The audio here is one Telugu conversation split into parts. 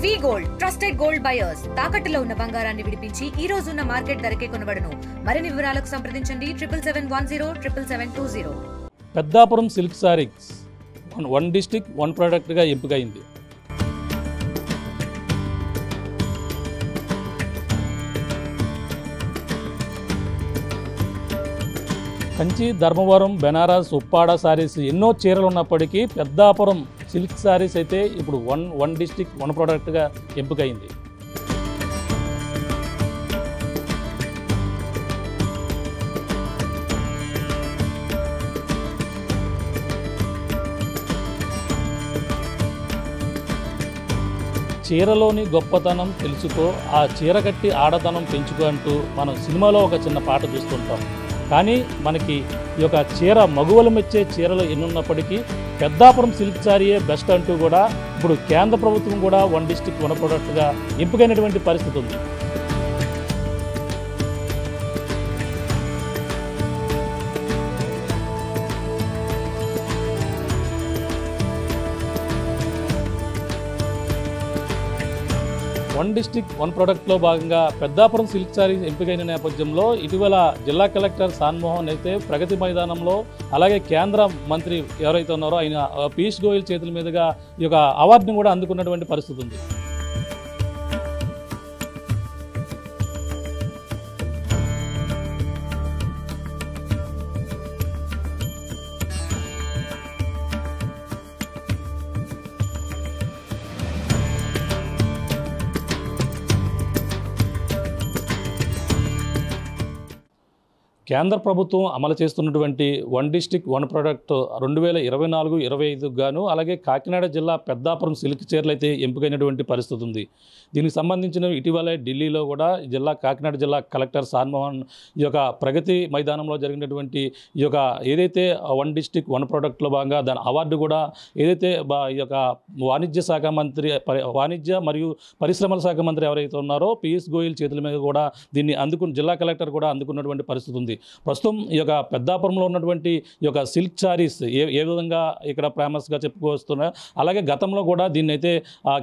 వి గోల్డ్ ట్రస్టెడ్ గోల్డ్ బయర్స్ తాకట్టులో ఉన్న బంగారాన్ని విడిపించి ఈ రోజు ఉన్న మార్కెట్ ధరకే కొనబడును. మరిన్ని వివరాలకు సంప్రదించండి 7710 Peddapuram silk saris one district one ప్రోడక్ట్గా ఎంపికైంది. కంచి, ధర్మవరం, బెనారస్, ఉప్పాడ సారీస్ ఎన్నో చీరలు ఉన్నప్పటికీ పెద్దాపురం సిల్క్ సారీస్ అయితే ఇప్పుడు వన్ డిస్టిక్ వన్ ప్రోడక్ట్గా ఎంపికైంది. చీరలోని గొప్పతనం తెలుసుకో, ఆ చీర కట్టి ఆడతనం పెంచుకో అంటూ మనం సినిమాలో ఒక చిన్న పాట చూస్తుంటాం. కానీ మనకి ఈ యొక్క చీర మగువలు మెచ్చే చీరలు ఎన్నున్నప్పటికీ పెద్దాపురం సిల్క్ సారీయే బెస్ట్ అంటూ కూడా ఇప్పుడు కేంద్ర ప్రభుత్వం కూడా వన్ డిస్టిక్ వన్ ప్రోడక్ట్గా ఎంపికైనటువంటి పరిస్థితి ఉంది. వన్ డిస్టిక్ వన్ ప్రోడక్ట్లో భాగంగా పెద్దాపురం సిల్క్ సారీస్ ఎంపికైన నేపథ్యంలో ఇటీవల జిల్లా కలెక్టర్ సాన్మోహన్ అయితే ప్రగతి మైదానంలో, అలాగే కేంద్ర మంత్రి ఎవరైతే ఉన్నారో ఆయన పీయూష్ గోయల్ చేతుల మీదుగా ఈ యొక్క అవార్డును కూడా అందుకున్నటువంటి పరిస్థితి ఉంది. కేంద్ర ప్రభుత్వం అమలు చేస్తున్నటువంటి వన్ డిస్టిక్ వన్ ప్రోడక్ట్ 2024-25 గాను అలాగే కాకినాడ జిల్లా పెద్దాపురం సిల్క్ చీరలు అయితే ఎంపికైనటువంటి పరిస్థితి ఉంది. దీనికి సంబంధించిన ఇటీవలే ఢిల్లీలో కూడా కాకినాడ జిల్లా కలెక్టర్ సాన్మోహన్ ఈ యొక్క ప్రగతి మైదానంలో జరిగినటువంటి ఈ యొక్క ఏదైతే వన్ డిస్టిక్ వన్ ప్రోడక్ట్లో భాగంగా దాని అవార్డు కూడా ఏదైతే ఈ యొక్క వాణిజ్య మరియు పరిశ్రమల శాఖ మంత్రి ఎవరైతే ఉన్నారో పీయూష్ గోయల్ చేతుల మీద కూడా దీన్ని జిల్లా కలెక్టర్ కూడా అందుకున్నటువంటి పరిస్థితి ఉంది. ప్రస్తుతం ఈ యొక్క పెద్దాపురంలో ఉన్నటువంటి ఈ యొక్క సిల్క్ సారీస్ ఏ విధంగా ఇక్కడ ఫేమస్గా చెప్పుకొస్తున్నాయి. అలాగే గతంలో కూడా దీన్ని అయితే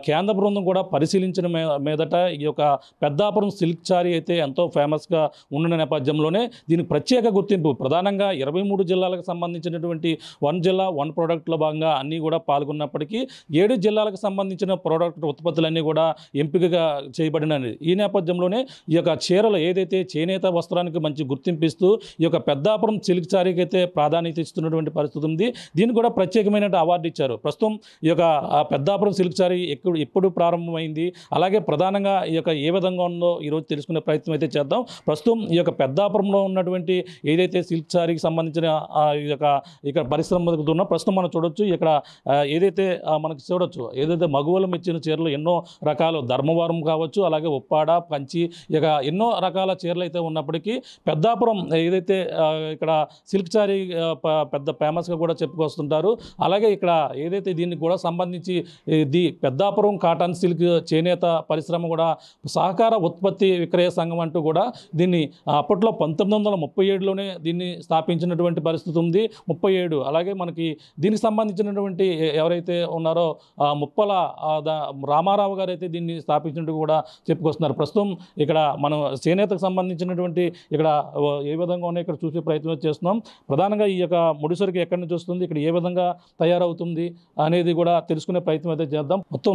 కేంద్ర బృందం కూడా పరిశీలించిన మీదట ఈ యొక్క పెద్దాపురం సిల్క్ సారీ అయితే ఎంతో ఫేమస్గా ఉన్న నేపథ్యంలోనే దీనికి ప్రత్యేక గుర్తింపు ప్రధానంగా 23 జిల్లాలకు సంబంధించినటువంటి వన్ జిల్లా వన్ ప్రోడక్ట్లో భాగంగా అన్నీ కూడా పాల్గొన్నప్పటికీ 7 జిల్లాలకు సంబంధించిన ప్రోడక్ట్ ఉత్పత్తులన్నీ కూడా ఎంపికగా చేయబడినది. ఈ నేపథ్యంలోనే ఈ యొక్క చీరలు ఏదైతే చేనేత వస్త్రానికి మంచి గుర్తింపిస్తూ ఈ యొక్క పెద్దాపురం సిల్క్ సారీకి అయితే ప్రాధాన్యత ఇస్తున్నటువంటి పరిస్థితి ఉంది. దీనికి కూడా ప్రత్యేకమైన అవార్డు ఇచ్చారు. ప్రస్తుతం ఈ యొక్క పెద్దాపురం సిల్క్ సారీ ఎప్పుడు ప్రారంభమైంది, అలాగే ప్రధానంగా ఈ యొక్క ఏ విధంగా ఉందో ఈరోజు తెలుసుకునే ప్రయత్నం అయితే చేద్దాం. ప్రస్తుతం ఈ యొక్క పెద్దాపురంలో ఉన్నటువంటి ఏదైతే సిల్క్ సారీకి సంబంధించిన ఈ యొక్క ఇక్కడ పరిశ్రమ ఉన్నా ప్రస్తుతం మనం చూడొచ్చు. ఇక్కడ ఏదైతే మనకి చూడొచ్చు ఏదైతే మగువలు మెచ్చిన చీరలు ఎన్నో రకాలు ధర్మవరం కావచ్చు, అలాగే ఉప్పాడ, కంచి ఇక ఎన్నో రకాల చీరలు అయితే ఉన్నప్పటికీ పెద్దాపురం ఏదైతే ఇక్కడ సిల్క్ సారీ పెద్ద ఫేమస్గా కూడా చెప్పుకొస్తుంటారు. అలాగే ఇక్కడ ఏదైతే దీనికి కూడా సంబంధించి పెద్దాపురం కాటన్ సిల్క్ చేనేత పరిశ్రమ కూడా సహకార ఉత్పత్తి విక్రయ సంఘం అంటూ కూడా దీన్ని అప్పట్లో 1937లోనే దీన్ని స్థాపించినటువంటి పరిస్థితి ఉంది. 37 అలాగే మనకి దీనికి సంబంధించినటువంటి ఎవరైతే ఉన్నారో ముప్పల రామారావు గారు అయితే దీన్ని స్థాపించినట్టు కూడా చెప్పుకొస్తున్నారు. ప్రస్తుతం ఇక్కడ మనం చేనేతకు సంబంధించినటువంటి ఇక్కడ ఏ విధంగా ఉన్నాయి ఇక్కడ చూసే ప్రయత్నం చేస్తున్నాం. ప్రధానంగా ఈ యొక్క ముడిసరికి ఎక్కడి నుంచి వస్తుంది, ఇక్కడ ఏ విధంగా తయారవుతుంది అనేది కూడా తెలుసుకునే ప్రయత్నం అయితే చేద్దాం. మొత్తం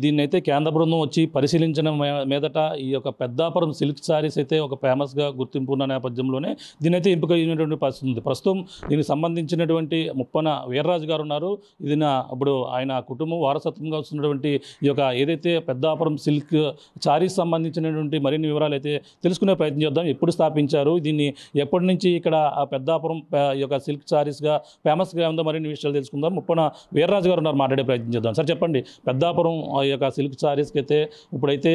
దీన్ని అయితే కేంద్ర బృందం వచ్చి పరిశీలించిన మీదట ఈ యొక్క పెద్దాపురం సిల్క్ సారీస్ అయితే ఒక ఫేమస్గా గుర్తింపు ఉన్న నేపథ్యంలోనే దీని అయితే ఎంపిక అయినటువంటి పరిస్థితి ఉంది. ప్రస్తుతం దీనికి సంబంధించినటువంటి ముప్పన వీర్రాజు గారు ఉన్నారు. ఇది ఇప్పుడు ఆయన కుటుంబం వారసత్వంగా వస్తున్నటువంటి ఈ యొక్క ఏదైతే పెద్దాపురం సిల్క్ సారీస్ సంబంధించినటువంటి మరిన్ని వివరాలు అయితే తెలుసుకునే ప్రయత్నం చేద్దాం. ఎప్పుడు స్థాపించారు, దీన్ని ఎప్పటి నుంచి ఇక్కడ పెద్దాపురం ఈ యొక్క సిల్క్ సారీస్గా ఫేమస్గా ఉందో మరిన్ని విషయాలు తెలుసుకుందాం. ముప్పన వీర్రాజు గారు ఉన్నారు, మాట్లాడే ప్రయత్నం చేద్దాం. సార్ చెప్పండి, పెద్దాపురం ఈ యొక్క సిల్క్ సారీస్కి అయితే ఇప్పుడైతే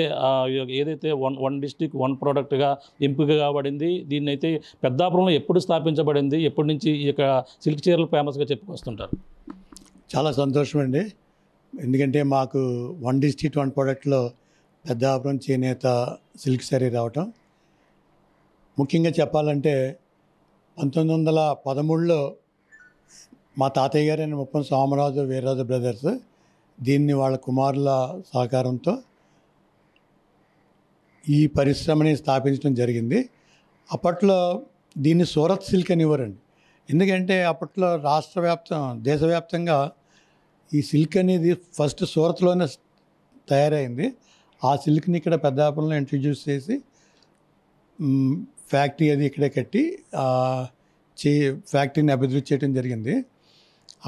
ఏదైతే వన్ డిస్టిక్ వన్ ప్రోడక్ట్గా ఎంపిక కాబడింది, దీన్ని అయితే పెద్దాపురంలో ఎప్పుడు స్థాపించబడింది, ఎప్పటి నుంచి ఈ యొక్క సిల్క్ చీరలు ఫేమస్గా చెప్పుకొస్తుంటారు? చాలా సంతోషం అండి. ఎందుకంటే మాకు వన్ డిస్టిక్ వన్ ప్రోడక్ట్లో పెద్దాపురం చేనేత సిల్క్ సారీ రావటం, ముఖ్యంగా చెప్పాలంటే 1913లో మా తాతయ్య గారు అయిన ముప్పన సోమరాజు వీర్రాజు బ్రదర్స్ దీన్ని వాళ్ళ కుమారుల సహకారంతో ఈ పరిశ్రమని స్థాపించడం జరిగింది. అప్పట్లో దీన్ని సూరత్ సిల్క్ అనేవారండి. ఎందుకంటే అప్పట్లో దేశవ్యాప్తంగా ఈ సిల్క్ అనేది ఫస్ట్ సూరత్లోనే తయారైంది. ఆ సిల్క్ని ఇక్కడ పెద్దాపురంలో ఇంట్రడ్యూస్ చేసి ఫ్యాక్టరీ అది ఇక్కడే కట్టి ఫ్యాక్టరీని అభివృద్ధి చేయడం జరిగింది.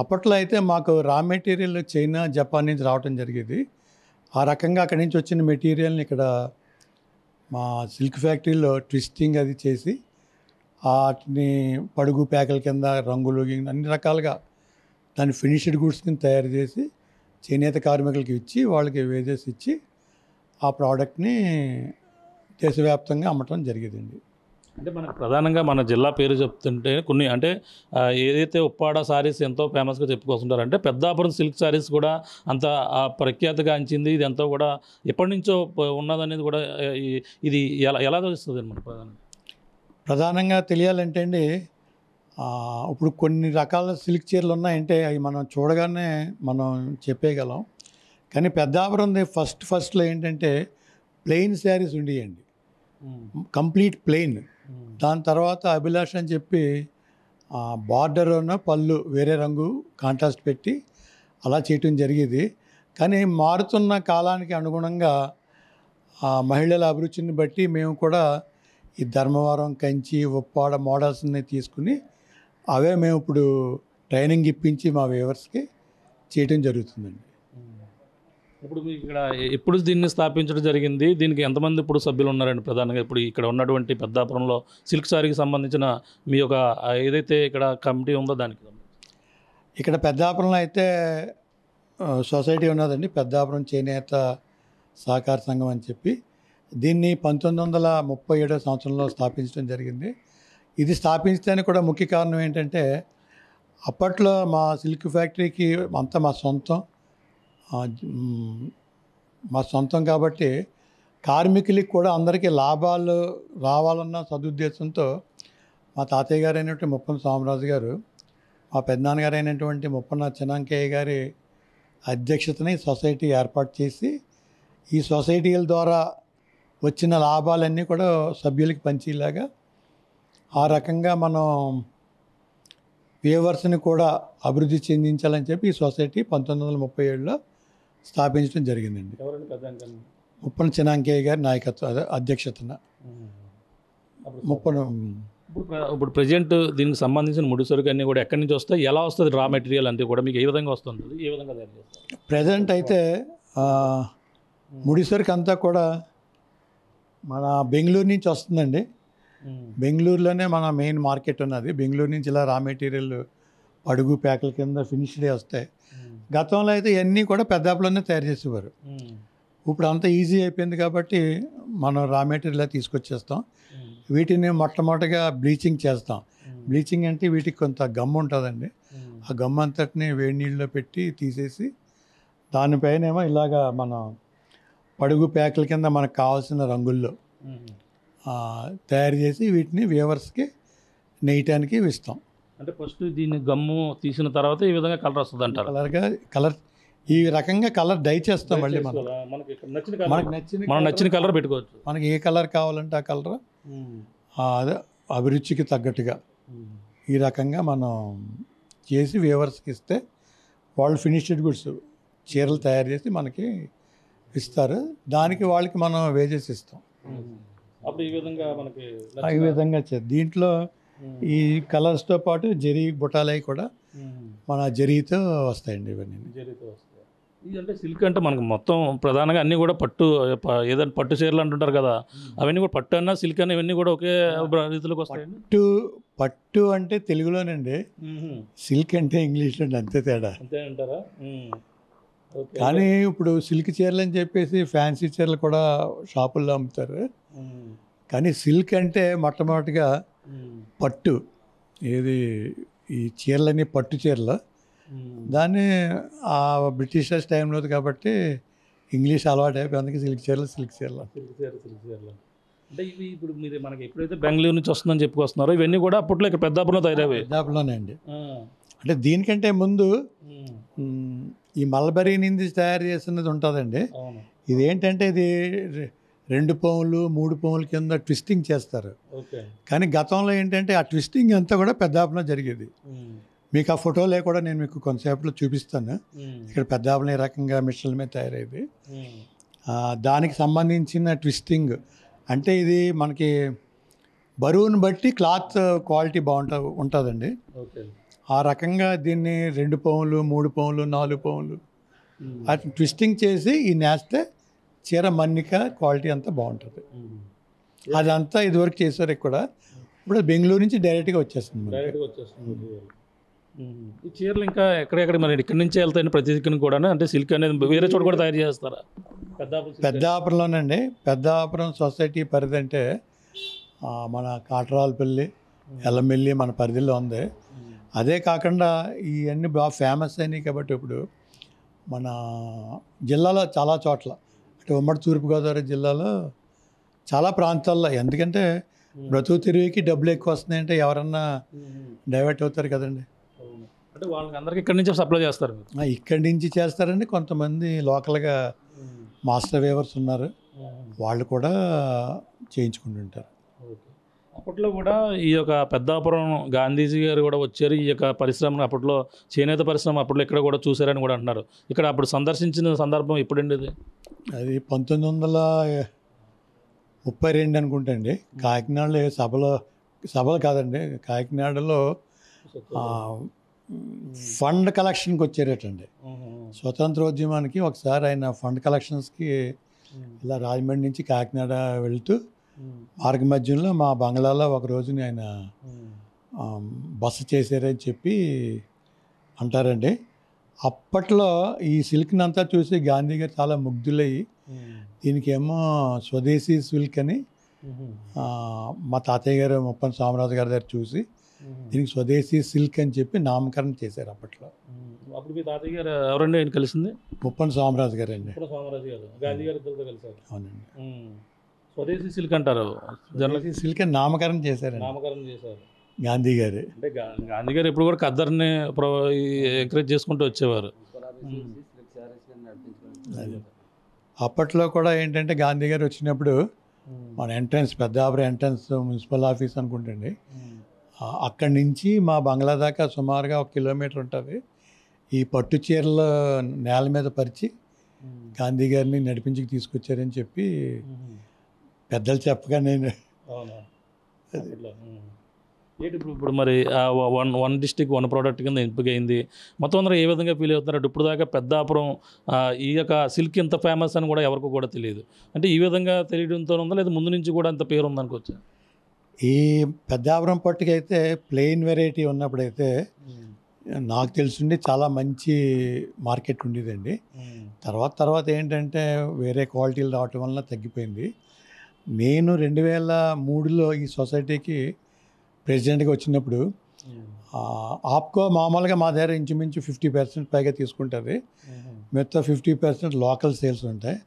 అప్పట్లో అయితే మాకు రా మెటీరియల్ చైనా, జపాన్ నుంచి రావడం జరిగేది. ఆ రకంగా అక్కడి నుంచి వచ్చిన మెటీరియల్ని ఇక్కడ మా సిల్క్ ఫ్యాక్టరీలో ట్విస్టింగ్ అది చేసి వాటిని పడుగు ప్యాకెల కింద రంగులు అన్ని రకాలుగా దాన్ని ఫినిష్డ్ గూడ్స్ కింద తయారు చేసి చేనేత కార్మికులకి ఇచ్చి వాళ్ళకి వేజెస్ ఇచ్చి ఆ ప్రోడక్ట్ని దేశవ్యాప్తంగా అమ్మటం జరిగేదండి. అంటే మనకు ప్రధానంగా మన జిల్లా పేరు చెప్తుంటే కొన్ని అంటే ఏదైతే ఉప్పాడ సారీస్ ఎంతో ఫేమస్గా చెప్పుకొస్తుంటారు, అంటే పెద్దాపురం సిల్క్ సారీస్ కూడా అంత ప్రఖ్యాతిగాంచింది. ఇది ఎంతో కూడా ఎప్పటి నుంచో ఉన్నదనేది కూడా ఇది ఎలా తెలుస్తుంది మన ప్రధానంగా తెలియాలంటే అండి, ఇప్పుడు కొన్ని రకాల సిల్క్ చీరలు ఉన్నాయంటే అవి మనం చూడగానే మనం చెప్పేయగలం. కానీ పెద్దాపురంది ఫస్ట్లో ఏంటంటే ప్లెయిన్ శారీస్ ఉండేయండి, కంప్లీట్ ప్లెయిన్. దాని తర్వాత అభిలాష్ అని చెప్పి బార్డర్ ఉన్న పళ్ళు వేరే రంగు కాంట్రాస్ట్ పెట్టి అలా చేయటం జరిగేది. కానీ మారుతున్న కాలానికి అనుగుణంగా మహిళల అభిరుచిని బట్టి మేము కూడా ఈ ధర్మవరం, కంచి, ఉప్పాడ మోడల్స్ని తీసుకుని అవే మేము ఇప్పుడు ట్రైనింగ్ ఇప్పించి మా వ్యూవర్స్కి చేయటం జరుగుతుందండి. ఇప్పుడు మీకు ఇక్కడ ఎప్పుడు దీన్ని స్థాపించడం జరిగింది? దీనికి ఎంతమంది ఇప్పుడు సభ్యులు ఉన్నారండి? ప్రధానంగా ఇప్పుడు ఇక్కడ ఉన్నటువంటి పెద్దాపురంలో సిల్క్ సారీకి సంబంధించిన మీ యొక్క ఏదైతే ఇక్కడ కమిటీ ఉందో దానికి ఇక్కడ పెద్దాపురంలో అయితే సొసైటీ ఉన్నదండి, పెద్దాపురం చేనేత సహకార సంఘం అని చెప్పి. దీన్ని 1937 సంవత్సరంలో స్థాపించడం జరిగింది. ఇది స్థాపించడానికి కూడా ముఖ్య కారణం ఏంటంటే అప్పట్లో మా సిల్క్ ఫ్యాక్టరీకి అంతా మా సొంతం కాబట్టి కార్మికులకి కూడా అందరికీ లాభాలు రావాలన్న సదుద్దేశంతో మా తాతయ్య గారు అయినటువంటి ముప్పన సోమరాజు గారు, మా పెద్దనాన్నగారు అయినటువంటి ముప్పన చిన్నంకయ్య గారి అధ్యక్షతని సొసైటీ ఏర్పాటు చేసి ఈ సొసైటీల ద్వారా వచ్చిన లాభాలన్నీ కూడా సభ్యులకి పంచేలాగా ఆ రకంగా మనం వ్యూవర్స్ని కూడా అభివృద్ధి చెందించాలని చెప్పి ఈ సొసైటీ 1937లో స్థాపించడం జరిగిందండి. ముప్పన చిన్నంకయ్య గారి నాయకత్వ అధ్యక్షతన ఇప్పుడు ప్రజెంట్ దీనికి సంబంధించిన ముడిసరుకు అన్నీ కూడా ఎక్కడి నుంచి వస్తాయి, ఎలా వస్తుంది, రా మెటీరియల్ అంటే కూడా మీకు ఏ విధంగా వస్తుంది, ఏ విధంగా తయారు చేస్తారు? ప్రజెంట్ అయితే ముడిసరుకు అంతా కూడా మన బెంగళూరు నుంచి వస్తుందండి. బెంగళూరులోనే మన మెయిన్ మార్కెట్ ఉన్నది. బెంగళూరు నుంచి ఇలా రా మెటీరియల్ పడుగు ప్యాకుల కింద ఫినిష్డే వస్తాయి. గతంలో అయితే ఇవన్నీ కూడా పెద్దాపులోనే తయారు చేసేవారు. ఇప్పుడు అంతా ఈజీ అయిపోయింది కాబట్టి మనం రా మెటీరియల్ తీసుకొచ్చేస్తాం. వీటిని మొట్టమొదటిగా బ్లీచింగ్ చేస్తాం. బ్లీచింగ్ అంటే వీటికి కొంత గమ్ ఉంటుందండి. ఆ గమ్ అంతటిని వేడి నీళ్ళలో పెట్టి తీసేసి దానిపైన ఏమో ఇలాగా మనం పడుగు ప్యాకుల కింద మనకు కావాల్సిన రంగుల్లో తయారు చేసి వీటిని వ్యూవర్స్కి నేయటానికి ఇస్తాం. అంటే ఫస్ట్ దీన్ని గమ్ము తీసిన తర్వాత ఈ విధంగా కలర్ వస్తుంది అంటారు. కలర్ ఈ రకంగా కలర్ డై చేస్తాం. మళ్ళీ మనకు నచ్చిన కలర్ పెట్టుకోవచ్చు. మనకి ఏ కలర్ కావాలంటే ఆ కలర్ అదే అభిరుచికి తగ్గట్టుగా ఈ రకంగా మనం చేసి వ్యూవర్స్కి ఇస్తే వాళ్ళు ఫినిష్డ్ గుడ్స్ చీరలు తయారు చేసి మనకి ఇస్తారు. దానికి వాళ్ళకి మనం వేజెస్ ఇస్తాం. అప్పుడు ఈ విధంగా మనకి ఈ విధంగా దీంట్లో ఈ కలర్స్తో పాటు జరీ బుటాలు కూడా మన జరీతో వస్తాయండి. ఇవన్నీ జరీతో వస్తాయి. ఇది అంటే సిల్క్ అంటే మనకు మొత్తం ప్రధానంగా అన్నీ కూడా పట్టు, ఏదైనా పట్టు చీరలు అంటుంటారు కదా, అవన్నీ కూడా పట్టు అన్నా సిల్క్ అన్న ఇవన్నీ కూడా ఒకే రీతిలోకి వస్తాయి. పట్టు అంటే తెలుగులోనండి, సిల్క్ అంటే ఇంగ్లీష్లో అంతే తేడా. అంతే అంటారా? కానీ ఇప్పుడు సిల్క్ చీరలు అని చెప్పేసి ఫ్యాన్సీ చీరలు కూడా షాపుల్లో అమ్ముతారు. కానీ సిల్క్ అంటే మొట్టమొదటిగా పట్టు, ఏది ఈ చీరలన్నీ పట్టు చీరలు. దాన్ని ఆ బ్రిటిషర్స్ టైంలో కాబట్టి ఇంగ్లీష్ అలవాటు అయిపోయి అందుకే సిల్క్ చీరలు అంటే ఇవి ఇప్పుడు మీరు మనకి ఎప్పుడైతే బెంగళూరు నుంచి వస్తుందని చెప్పుకొస్తున్నారో ఇవన్నీ కూడా అప్పట్లో ఇక్కడ పెద్దాపురంలో తయారయ్యాయి. పెద్దాపురంలోనే అండి. అంటే దీనికంటే ముందు ఈ మల్బరీ నుంచి తయారు చేసినది ఉంటుందండి. అవును. ఇదేంటంటే ఇది 2 పాములు 3 పాముల కింద ట్విస్టింగ్ చేస్తారు. ఓకే. కానీ గతంలో ఏంటంటే ఆ ట్విస్టింగ్ అంతా కూడా పెద్దాపురం జరిగేది. మీకు ఆ ఫోటోలే కూడా నేను మీకు కొంతసేపట్లో చూపిస్తాను. ఇక్కడ పెద్దాపురం ఏ రకంగా మిషన్ల మీద తయారయ్యేది. దానికి సంబంధించిన ట్విస్టింగ్ అంటే ఇది మనకి బరువును బట్టి క్లాత్ క్వాలిటీ ఉంటుందండి. ఓకే. ఆ రకంగా దీన్ని 2 పాములు 3 పాములు 4 పాములు అట్లా ట్విస్టింగ్ చేసి ఈ నేస్తే చీర మన్నిక క్వాలిటీ అంతా బాగుంటుంది. అదంతా ఇదివరకు చేశారు ఇక్కడ. ఇప్పుడు బెంగళూరు నుంచి డైరెక్ట్గా వచ్చేస్తుంది. ఈ చీరలు ఇంకా ఎక్కడెక్కడ మరి ఇక్కడ నుంచే వెళ్తాయని ప్రతి దిక్కున కూడా, అంటే సిల్క్ అనేది వేరే చోట కూడా తయారు చేస్తారా? పెద్దాపురంలోనండి. పెద్దాపురం సొసైటీ పరిధి అంటే మన కాటరాలపల్లి ఎల్లమెల్లి మన పరిధిలో ఉంది. అదే కాకుండా ఇవన్నీ బాగా ఫేమస్ అయినాయి కాబట్టి ఇప్పుడు మన జిల్లాలో చాలా చోట్ల అంటే ఉమ్మడి తూర్పుగోదావరి జిల్లాలో చాలా ప్రాంతాల్లో, ఎందుకంటే బ్రతుకు తిరిగికి డబ్బులు ఎక్కువ వస్తున్నాయంటే ఎవరన్నా డైవర్ట్ అవుతారు కదండి. అంటే వాళ్ళకి అందరికి ఇక్కడి నుంచి సప్లై చేస్తారు. ఇక్కడి నుంచి చేస్తారండి. కొంతమంది లోకల్గా మాస్టర్ వేవర్స్ ఉన్నారు, వాళ్ళు కూడా చేయించుకుంటుంటారు. అప్పట్లో కూడా ఈ యొక్క పెద్దాపురం గాంధీజీ గారు కూడా వచ్చారు. ఈ యొక్క పరిశ్రమను అప్పట్లో చేనేత పరిశ్రమ అప్పట్లో ఇక్కడ కూడా చూశారని కూడా అంటున్నారు. ఇక్కడ అప్పుడు సందర్శించిన సందర్భం ఎప్పుడండి అది 1932 అనుకుంటా అండి. కాకినాడలో సభలు కాదండి, కాకినాడలో ఫండ్ కలెక్షన్కి వచ్చారటండి. స్వతంత్రోద్యమానికి ఒకసారి ఆయన ఫండ్ కలెక్షన్స్కి ఇలా రాజమండ్రి నుంచి కాకినాడ వెళ్తూ మార్గ మధ్యంలో మా బంగ్లాలో ఒక రోజుని ఆయన బస చేశారని చెప్పి అంటారండి. అప్పట్లో ఈ సిల్క్ని అంతా చూసి గాంధీ గారు చాలా ముగ్ధులయ్యి దీనికేమో స్వదేశీ సిల్క్ అని మా తాతయ్య గారు ముప్పన్ సోమరాజు గారి దగ్గర చూసి దీనికి స్వదేశీ సిల్క్ అని చెప్పి నామకరణం చేశారు అప్పట్లో. అప్పుడు మీ తాతయ్య గారు ఎవరండి ఆయన కలిసింది? ముప్పన్ సోమరాజు గారు అండి. సోమరాజు గారు గాంధీ గారు ఇద్దరితో కలిసారు. అవునండి. స్వదేశీ సిల్క్ అంటారు. జనరల్ సిల్క్ అని నామకరణం చేశారు గాంధీ గారు. అంటే గాంధీ గారు ఎప్పుడు కూడా ఖద్దర్ని ఎంకరేజ్ చేసుకుంటూ వచ్చేవారు. అప్పట్లో కూడా ఏంటంటే గాంధీ గారు వచ్చినప్పుడు మన entrance Peddapuram entrance municipal office అనుకుంటండి, అక్కడి నుంచి మా బంగ్లా దాకా సుమారుగా 1 కిలోమీటర్ ఉంటుంది. ఈ పట్టు చీరలు నేల మీద పరిచి గాంధీ గారిని నడిపించి తీసుకొచ్చారని చెప్పి పెద్దలు చెప్పగా నేను ఇప్పుడు మరి వన్ డిస్ట్రిక్ట్ వన్ ప్రోడక్ట్ కింద ఎంపికైంది. మొత్తం అందరూ ఏ విధంగా ఫీల్ అవుతున్నారు? ఇప్పుడు దాకా పెద్దాపురం ఈ యొక్క సిల్క్ ఇంత ఫేమస్ అని కూడా ఎవరికి కూడా తెలియదు. అంటే ఈ విధంగా తెలియడంతో ఉందా లేదా ముందు నుంచి కూడా అంత పేరు ఉందనుకోవచ్చా? ఈ పెద్దాపురం పట్టుకైతే ప్లెయిన్ వెరైటీ ఉన్నప్పుడైతే నాకు తెలుసుండి చాలా మంచి మార్కెట్ ఉండేదండి. తర్వాత ఏంటంటే వేరే క్వాలిటీలు రావటం వల్ల తగ్గిపోయింది. నేను 2003లో ఈ సొసైటీకి ప్రెసిడెంట్గా వచ్చినప్పుడు ఆప్కో మామూలుగా మా దగ్గర ఇంచుమించు 50% పైగా తీసుకుంటుంది. మిగతా 50% లోకల్ సేల్స్ ఉంటాయి.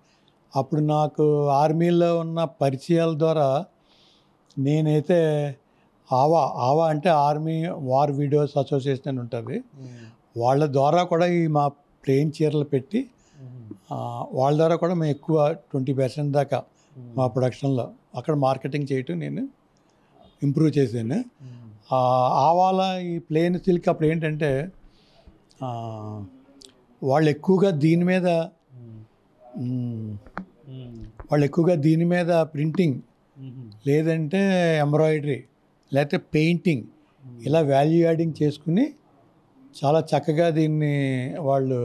అప్పుడు నాకు ఆర్మీలో ఉన్న పరిచయాల ద్వారా నేనైతే ఆవా అంటే ఆర్మీ వార్ వీడియోస్ అసోసియేషన్ అని ఉంటుంది, వాళ్ళ ద్వారా కూడా ఈ మా ప్లెయిన్ చీరలు పెట్టి వాళ్ళ ద్వారా కూడా మేము ఎక్కువ 20% దాకా మా ప్రొడక్షన్లో అక్కడ మార్కెటింగ్ చేయటం నేను ఇంప్రూవ్ చేశాను. ఆవాల ఈ ప్లెయిన్ సిల్క్ అప్పుడు ఏంటంటే వాళ్ళు ఎక్కువగా దీని మీద ప్రింటింగ్ లేదంటే ఎంబ్రాయిడరీ లేకపోతే పెయింటింగ్ ఇలా వాల్యూ యాడింగ్ చేసుకుని చాలా చక్కగా దీన్ని వాళ్ళు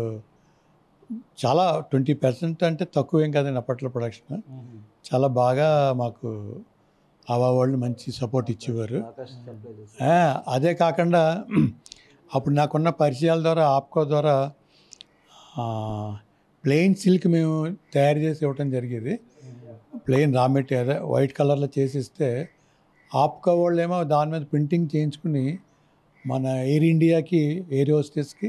చాలా 20% అంటే తక్కువేం కదండి అప్పట్లో ప్రొడక్షన్. చాలా బాగా మాకు ఆవా వాళ్ళు మంచి సపోర్ట్ ఇచ్చేవారు. అదే కాకుండా అప్పుడు నాకున్న పరిచయాల ద్వారా ఆప్కో ద్వారా ప్లెయిన్ సిల్క్ మేము తయారు చేసి ఇవ్వటం జరిగేది. ప్లెయిన్ రా మెటీరియల్ వైట్ కలర్లో చేసిస్తే ఆప్కో వాళ్ళు ఏమో దాని మీద ప్రింటింగ్ చేయించుకుని మన ఎయిర్ ఇండియాకి ఎయిర్ హోస్టెస్కి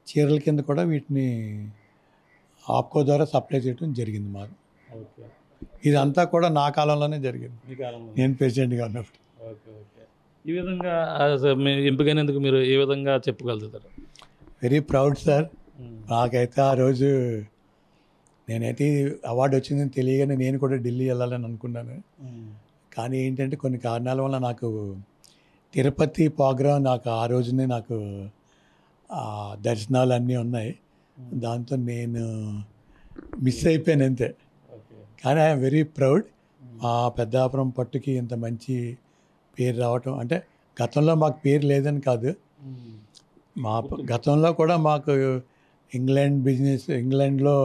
చీరల కింద కూడా వీటిని ఆప్కో ద్వారా సప్లై చేయడం జరిగింది మాకు. ఇదంతా కూడా నా కాలంలోనే జరిగింది, నేను ప్రెసిడెంట్గా ఉన్నప్పుడు. ఈ విధంగా ఎంపికైనందుకు మీరు ఏ విధంగా చెప్పగలుగుతారు? Very proud sir. నాకైతే ఆ రోజు నేనైతే అవార్డు వచ్చిందని తెలియగానే నేను కూడా ఢిల్లీ వెళ్ళాలని అనుకున్నాను. కానీ ఏంటంటే కొన్ని కారణాల వల్ల నాకు తిరుపతి ప్రోగ్రాం నాకు ఆ రోజునే నాకు దర్శనాలు అన్నీ ఉన్నాయి. దాంతో నేను మిస్ అయిపోయాను అంతే. కానీ ఐఎమ్ వెరీ ప్రౌడ్. మా పెద్దాపురం పట్టుకి ఇంత మంచి పేరు రావటం, అంటే గతంలో మాకు పేరు లేదని కాదు, మా గతంలో కూడా మాకు ఇంగ్లాండ్లో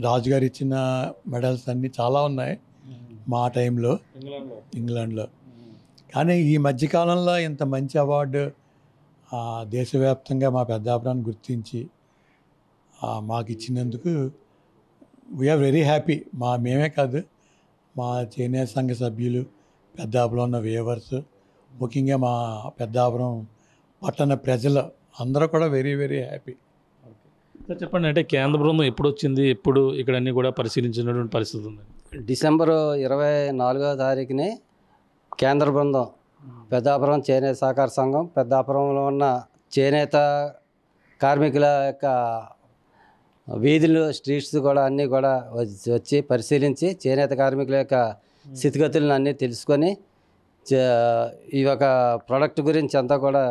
రాజుగారు ఇచ్చిన మెడల్స్ అన్నీ చాలా ఉన్నాయి మా టైంలో ఇంగ్లాండ్లో. కానీ ఈ మధ్యకాలంలో ఇంత మంచి అవార్డు దేశవ్యాప్తంగా మా పెద్దాపురాన్ని గుర్తించి మాకు ఇచ్చినందుకు వీఆర్ వెరీ హ్యాపీ. మేమే కాదు, మా చేనేత సంఘ సభ్యులు, పెద్దాపురం ఉన్న వేవర్స్, ముఖ్యంగా మా పెద్దాపురం పట్టణ ప్రజలు అందరూ కూడా వెరీ వెరీ హ్యాపీ. సార్ చెప్పండి, అంటే కేంద్ర బృందం ఎప్పుడు వచ్చింది, ఎప్పుడు ఇక్కడ అన్నీ కూడా పరిశీలించినటువంటి పరిస్థితి ఉంది? డిసెంబరు 24వ తారీఖుని కేంద్ర బృందం పెద్దాపురం చేనేత సహకార సంఘం, పెద్దాపురంలో ఉన్న చేనేత కార్మికుల యొక్క వీధులు, స్ట్రీట్స్ కూడా అన్నీ కూడా వచ్చి పరిశీలించి చేనేత కార్మికుల యొక్క స్థితిగతులను అన్నీ తెలుసుకొని ఈ యొక్క ప్రోడక్ట్ గురించి అంతా కూడా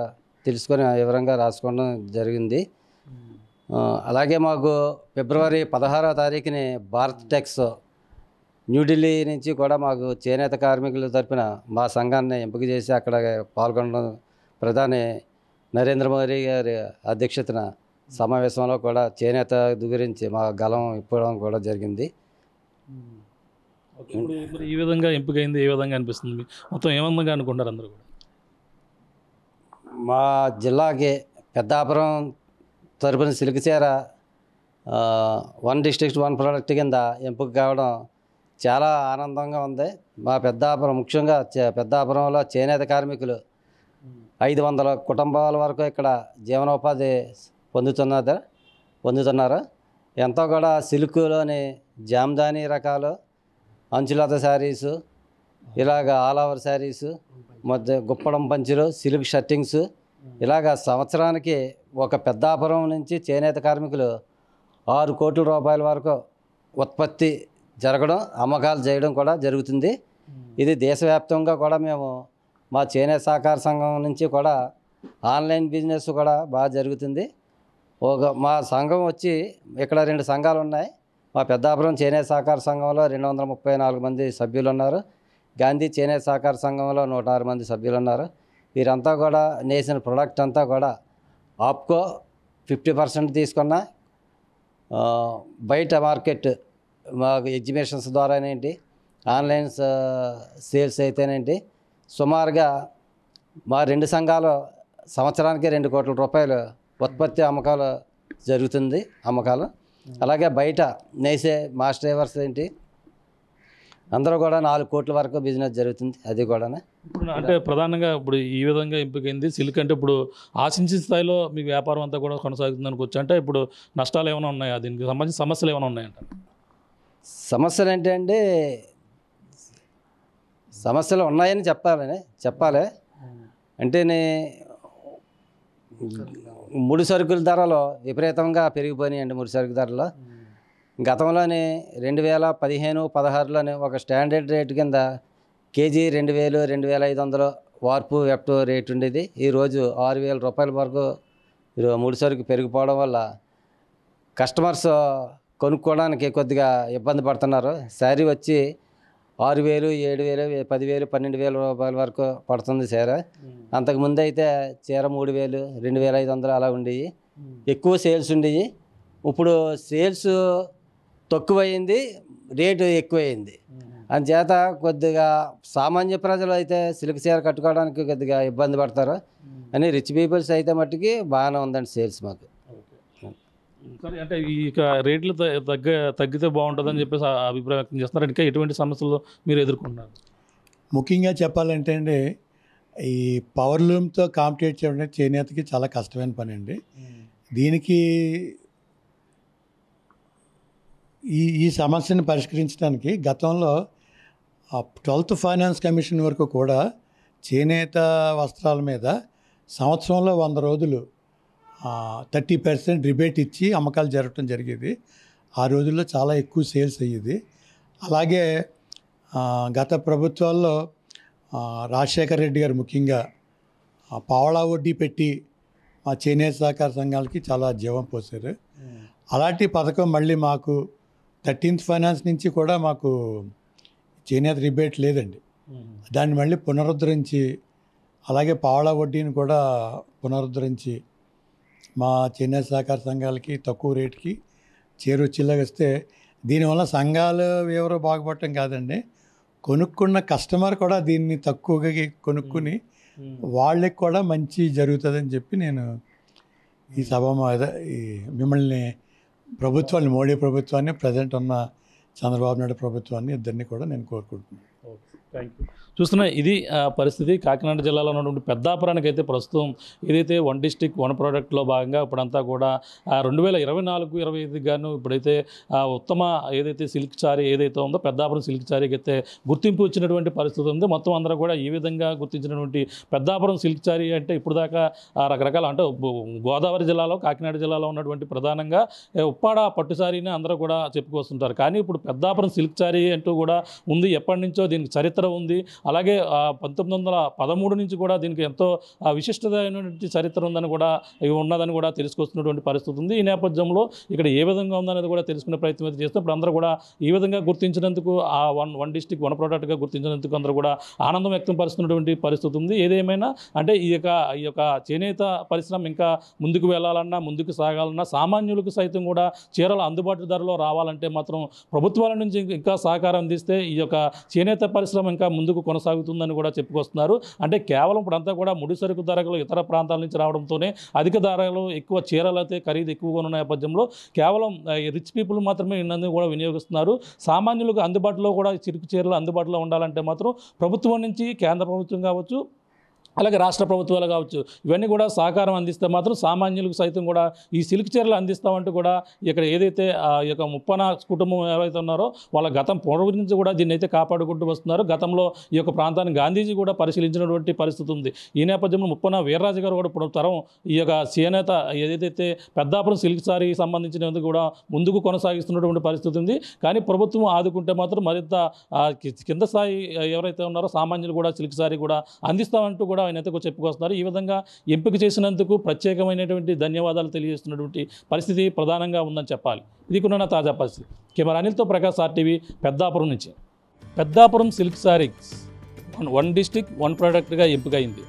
తెలుసుకొని వివరంగా రాసుకోవడం జరిగింది. అలాగే మాకు ఫిబ్రవరి 16వ తారీఖుని భారత్ టెక్స్ న్యూఢిల్లీ నుంచి కూడా మాకు చేనేత కార్మికుల తరపున మా సంఘాన్ని ఎంపిక చేసి అక్కడ పాల్గొనడం, ప్రధాని నరేంద్ర మోదీ గారి అధ్యక్షతన సమావేశంలో కూడా చేనేత గురించి మా గలం ఇప్పడం కూడా జరిగింది. మరి ఈ విధంగా ఎంపికైంది ఏ విధంగా అనిపిస్తుంది? మొత్తం ఏమందంగా అనుకుంటారు అందరూ కూడా? మా జిల్లాకి పెద్దాపురం తరపున సిల్క్ చీర 1 డిస్ట్రిక్ట్ 1 ప్రోడక్ట్ కింద ఎంపిక కావడం చాలా ఆనందంగా ఉంది. మా పెద్దాపురం ముఖ్యంగా పెద్దాపురంలో చేనేత కార్మికులు 500 కుటుంబాల వరకు ఇక్కడ జీవనోపాధి పొందుతున్నారు. ఎంతో కూడా సిల్క్లోని జామ్దాని రకాలు, అంచులత శారీసు, ఇలాగ ఆల్ ఓవర్ శారీసు, మధ్య గుప్పడం పంచులు, సిల్క్ షర్టింగ్స్, ఇలాగ సంవత్సరానికి ఒక పెద్దాపురం నుంచి చేనేత కార్మికులు 6 కోట్ల రూపాయల వరకు ఉత్పత్తి జరగడం, అమ్మకాలు చేయడం కూడా జరుగుతుంది. ఇది దేశవ్యాప్తంగా కూడా మేము మా చేనేత సహకార సంఘం నుంచి కూడా ఆన్లైన్ బిజినెస్ కూడా బాగా జరుగుతుంది. మా సంఘం వచ్చి ఇక్కడ 2 సంఘాలు ఉన్నాయి. మా పెద్దాపురం చేనేత సహకార సంఘంలో 234 మంది సభ్యులు ఉన్నారు. గాంధీ చేనేత సహకార సంఘంలో 106 మంది సభ్యులు ఉన్నారు. వీరంతా కూడా నేసిన ప్రొడక్ట్ అంతా కూడా ఆప్కో 50% తీసుకున్న, బయట మార్కెట్ మాకు ఎగ్జిబిషన్స్ ద్వారానేంటి, ఆన్లైన్ సేల్స్ అయితేనేంటి, సుమారుగా మా 2 సంఘాలు సంవత్సరానికి 2 కోట్ల రూపాయలు ఉత్పత్తి అమ్మకాలు జరుగుతుంది. అలాగే బయట నేసే మాస్టర్ డ్రైవర్స్ ఏంటి అందరూ కూడా 4 కోట్ల వరకు బిజినెస్ జరుగుతుంది. అది కూడా ఇప్పుడు అంటే ప్రధానంగా ఇప్పుడు ఈ విధంగా ఎంపికైంది సిల్క్. అంటే ఇప్పుడు ఆశించిన స్థాయిలో మీ వ్యాపారం అంతా కూడా కొనసాగుతుంది అనుకోవచ్చు. అంటే ఇప్పుడు నష్టాలు ఏమైనా ఉన్నాయా, దీనికి సంబంధించిన సమస్యలు ఏమైనా ఉన్నాయంట? సమస్యలు ఏంటంటే సమస్యలు ఉన్నాయని చెప్పాలి. అంటే ముడి సరుకుల ధరలు విపరీతంగా పెరిగిపోయినాయండి. ముడి సరుకు ధరలు గతంలోనే 2015-16లోనే ఒక స్టాండర్డ్ రేటు కింద కేజీ 2000, 2500 వార్పు వెప్ట్ రేటు ఉండేది. ఈరోజు 6000 రూపాయల వరకు ముడి సరుకు పెరిగిపోవడం వల్ల కస్టమర్స్ కొనుక్కోవడానికి కొద్దిగా ఇబ్బంది పడుతున్నారు. శారీ వచ్చి 6000, 7000, 10,000, 12,000 రూపాయల వరకు పడుతుంది చీర. అంతకుముందు అయితే చీర 3,000, 2,500 అలా ఉండేవి. ఎక్కువ సేల్స్ ఉండేవి. ఇప్పుడు సేల్స్ తక్కువైంది, రేటు ఎక్కువైంది. అందుచేత కొద్దిగా సామాన్య ప్రజలు అయితే సిల్క్ చీర కట్టుకోవడానికి కొద్దిగా ఇబ్బంది పడతారు. అని రిచ్ పీపుల్స్ అయితే మట్టుకి బాగానే ఉందండి సేల్స్ మాకు. సరే, అంటే ఇక రేట్లు తగ్గితే బాగుంటుందని చెప్పేసి అభిప్రాయం వ్యక్తం చేస్తున్నారు. ఇంకా ఎటువంటి సమస్యలు మీరు ఎదుర్కొంటున్నారు? ముఖ్యంగా చెప్పాలంటే అండి, ఈ పవర్ లూమ్తో కాంపిటేట్ చేయడం చేనేతకి చాలా కష్టమైన పని అండి. దీనికి ఈ సమస్యను పరిష్కరించడానికి గతంలో 12th ఫైనాన్స్ కమిషన్ వరకు కూడా చేనేత వస్త్రాల మీద సంవత్సరంలో 100 రోజులు 30% రిబేట్ ఇచ్చి అమ్మకాలు జరగటం జరిగేది. ఆ రోజుల్లో చాలా ఎక్కువ సేల్స్ అయ్యేది. అలాగే గత ప్రభుత్వాల్లో రాజశేఖర రెడ్డి గారు ముఖ్యంగా పావలా వడ్డీ పెట్టి మా చేనేత సహకార సంఘాలకి చాలా జీవం పోసారు. అలాంటి పథకం మళ్ళీ మాకు 13th ఫైనాన్స్ నుంచి కూడా మాకు చేనేత రిబేట్ లేదండి. దాన్ని మళ్ళీ పునరుద్ధరించి అలాగే పావలా వడ్డీని కూడా పునరుద్ధరించి మా చేనేత సహకార సంఘాలకి తక్కువ రేటుకి చేరొచ్చేలాగిస్తే దీనివల్ల సంఘాలు ఎవరో బాగుపడటం కాదండి, కొనుక్కున్న కస్టమర్ కూడా దీన్ని తక్కువగా కొనుక్కుని వాళ్ళకి కూడా మంచి జరుగుతుందని చెప్పి నేను ఈ సభ ఈ మిమ్మల్ని ప్రభుత్వాన్ని, మోడీ ప్రభుత్వాన్ని, ప్రజెంట్ ఉన్న చంద్రబాబు నాయుడు ప్రభుత్వాన్ని ఇద్దరిని కూడా నేను కోరుకుంటున్నాను. Thank you. చూస్తున్నా ఇది పరిస్థితి. కాకినాడ జిల్లాలో ఉన్నటువంటి పెద్దాపురానికి అయితే ప్రస్తుతం ఏదైతే 1 డిస్ట్రిక్ట్ 1 ప్రోడక్ట్లో భాగంగా ఇప్పుడంతా కూడా 2024-25 గాను ఇప్పుడైతే ఉత్తమ ఏదైతే సిల్క్ సారీ ఏదైతే ఉందో పెద్దాపురం సిల్క్ సారీకి అయితే గుర్తింపు వచ్చినటువంటి పరిస్థితి ఉంది. మొత్తం అందరూ కూడా ఈ విధంగా గుర్తించినటువంటి పెద్దాపురం సిల్క్ సారీ అంటే ఇప్పుడు దాకా రకరకాల అంటే గోదావరి జిల్లాలో, కాకినాడ జిల్లాలో ఉన్నటువంటి ప్రధానంగా ఉప్పాడ పట్టు సారీని అందరూ కూడా చెప్పుకొస్తుంటారు. కానీ ఇప్పుడు పెద్దాపురం సిల్క్ సారీ అంటూ కూడా ఉంది. ఎప్పటి నుంచో దీనికి చరిత్ర ఉంది. అలాగే 1913 నుంచి కూడా దీనికి ఎంతో విశిష్టమైనటువంటి చరిత్ర ఉందని కూడా ఉన్నదని కూడా తెలుసుకొస్తున్నటువంటి పరిస్థితి ఉంది. ఈ నేపథ్యంలో ఇక్కడ ఏ విధంగా ఉందనేది కూడా తెలుసుకునే ప్రయత్నం అయితే చేస్తాం. ఇప్పుడు అందరూ కూడా ఈ విధంగా గుర్తించినందుకు ఆ 1 డిస్ట్రిక్ట్ 1 ప్రోడక్ట్గా గుర్తించినందుకు అందరూ కూడా ఆనందం వ్యక్తం పరుస్తున్నటువంటి పరిస్థితి ఉంది. ఏదేమైనా అంటే ఈ యొక్క చేనేత పరిశ్రమ ఇంకా ముందుకు వెళ్ళాలన్నా, ముందుకు సాగాలన్నా, సామాన్యులకు సైతం కూడా చీరలు అందుబాటు ధరలో రావాలంటే మాత్రం ప్రభుత్వాల నుంచి ఇంకా సహకారం అందిస్తే ఈ యొక్క చేనేత పరిశ్రమ ఇంకా ముందుకు కొనసాగుతుందని కూడా చెప్పుకొస్తున్నారు. అంటే కేవలం ఇప్పుడంతా కూడా ముడి సరుకు ధరలు ఇతర ప్రాంతాల నుంచి రావడంతోనే అధిక ధరలు, ఎక్కువ చీరలు అయితే ఖరీదు ఎక్కువగా ఉన్న నేపథ్యంలో కేవలం రిచ్ పీపుల్ మాత్రమే ఇన్ని కూడా వినియోగిస్తున్నారు. సామాన్యులకు అందుబాటులో కూడా చిరుకు చీరలు అందుబాటులో ఉండాలంటే మాత్రం ప్రభుత్వం నుంచి కేంద్ర ప్రభుత్వం కావచ్చు, అలాగే రాష్ట్ర ప్రభుత్వాలు కావచ్చు, ఇవన్నీ కూడా సహకారం అందిస్తే మాత్రం సామాన్యులకు సైతం కూడా ఈ సిల్క్ చీరలు అందిస్తామంటూ కూడా ఇక్కడ ఏదైతే ఈ యొక్క ముప్పన కుటుంబం ఎవరైతే ఉన్నారో వాళ్ళ గతం పూర్వం నుంచి కూడా దీన్ని అయితే కాపాడుకుంటూ వస్తున్నారు. గతంలో ఈ యొక్క ప్రాంతాన్ని గాంధీజీ కూడా పరిశీలించినటువంటి పరిస్థితి ఉంది. ఈ నేపథ్యంలో ముప్పన వీర్రాజు గారు కూడా ఇప్పుడు తరం ఈ యొక్క చేనేత ఏదైతే పెద్దాపురం సిల్క్ సారీకి సంబంధించినందుకు కూడా ముందుకు కొనసాగిస్తున్నటువంటి పరిస్థితి ఉంది. కానీ ప్రభుత్వం ఆదుకుంటే మాత్రం మరింత కింద స్థాయి ఎవరైతే ఉన్నారో సామాన్యులు కూడా సిల్క్ సారీ కూడా అందిస్తామంటూ కూడా ఆయన అయితే చెప్పుకొస్తున్నారు. ఈ విధంగా ఎంపిక చేసినందుకు ప్రత్యేకమైనటువంటి ధన్యవాదాలు తెలియజేస్తున్నటువంటి పరిస్థితి ప్రధానంగా ఉందని చెప్పాలి. ఇది కూడా తాజా పరిస్థితి. కెమెరా అనిల్తో ప్రకాష్, RTV, పెద్దాపురం నుంచి. పెద్దాపురం సిల్క్ సారీస్ 1 డిస్ట్రిక్ట్ 1 ప్రోడక్ట్గా ఎంపికైంది.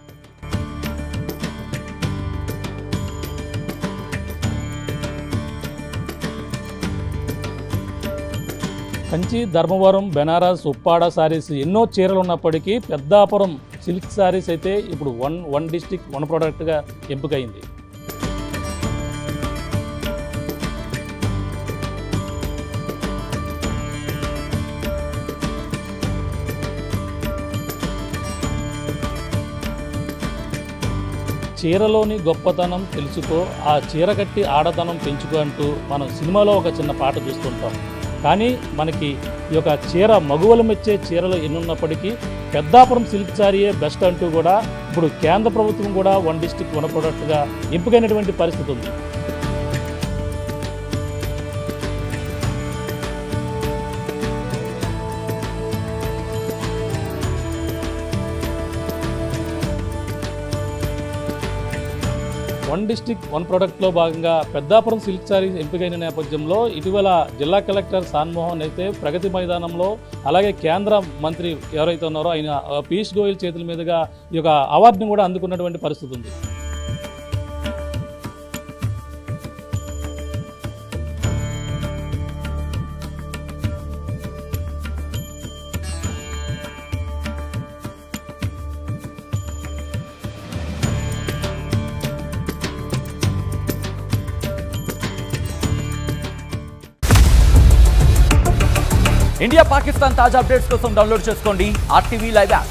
కంచి, ధర్మవరం, బెనారస్, ఉప్పాడ సారీస్ ఎన్నో చీరలు ఉన్నప్పటికీ పెద్దాపురం సిల్క్ సారీస్ అయితే ఇప్పుడు 1 డిస్ట్రిక్ట్ 1 ప్రోడక్ట్గా ఎంపికైంది. చీరలోని గొప్పతనం తెలుసుకో, ఆ చీర కట్టి ఆడతనం పెంచుకో అంటూ మనం సినిమాలో ఒక చిన్న పాట చూస్తుంటాం. కానీ మనకి ఈ యొక్క చీర మగువలు మెచ్చే చీరలు ఎన్నున్నప్పటికీ పెద్దాపురం సిల్క్ సారీయే బెస్ట్ అంటూ కూడా ఇప్పుడు కేంద్ర ప్రభుత్వం కూడా 1 డిస్ట్రిక్ట్ 1 ప్రోడక్ట్గా ఎంపికైనటువంటి పరిస్థితి ఉంది. డిస్ట్రిక్ట్ 1 ప్రోడక్ట్లో భాగంగా పెద్దాపురం సిల్క్ సారీ ఎంపికైన నేపథ్యంలో ఇటీవల జిల్లా కలెక్టర్ సాన్మోహన్ అయితే ప్రగతి మైదానంలో అలాగే కేంద్ర మంత్రి ఎవరైతే ఉన్నారో ఆయన పీయూష్ గోయల్ చేతుల మీదుగా ఈ యొక్క అవార్డుని కూడా అందుకున్నటువంటి పరిస్థితి ఉంది. ఇండియా పాకిస్తాన్ తాజా అప్డేట్స్ కోసం డౌన్లోడ్ చేసుకోండి RTV లైవ్ యాప్.